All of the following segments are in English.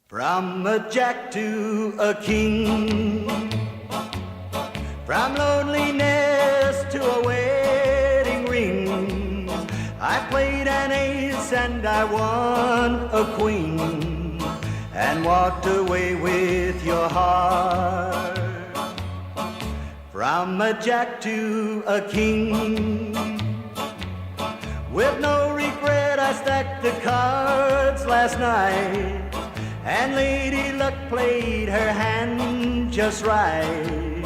From a jack to a king, from loneliness to a wedding ring, I played an ace and I won a queen, and walked away with your heart. From a jack to a king, with no regret I stacked the cards last night, and Lady Luck played her hand just right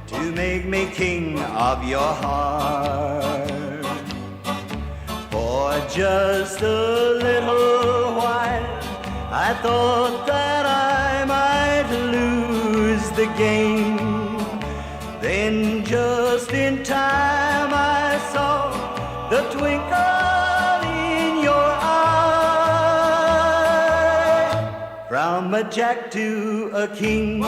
to make me king of your heart. For just a little while I thought that I might lose the game. Then just in time I saw the twinkle in your eye. From a jack to a king,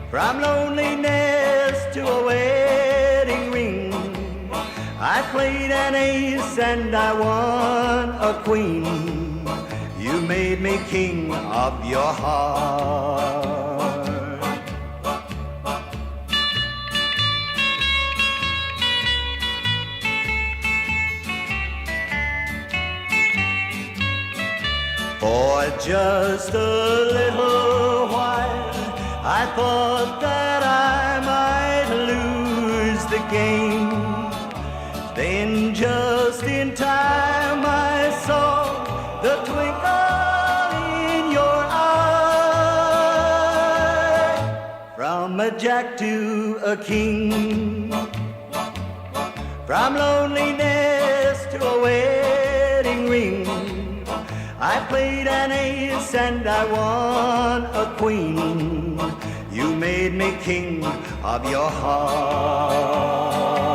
from loneliness to a wedding ring, I played an ace and I won a queen. You made me king of your heart. For just a little while I thought that I might lose the game. Then just in time I saw the twinkle in your eye. From a jack to a king, from loneliness to a wedding ring, I played an ace and I won a queen. You made me king of your heart.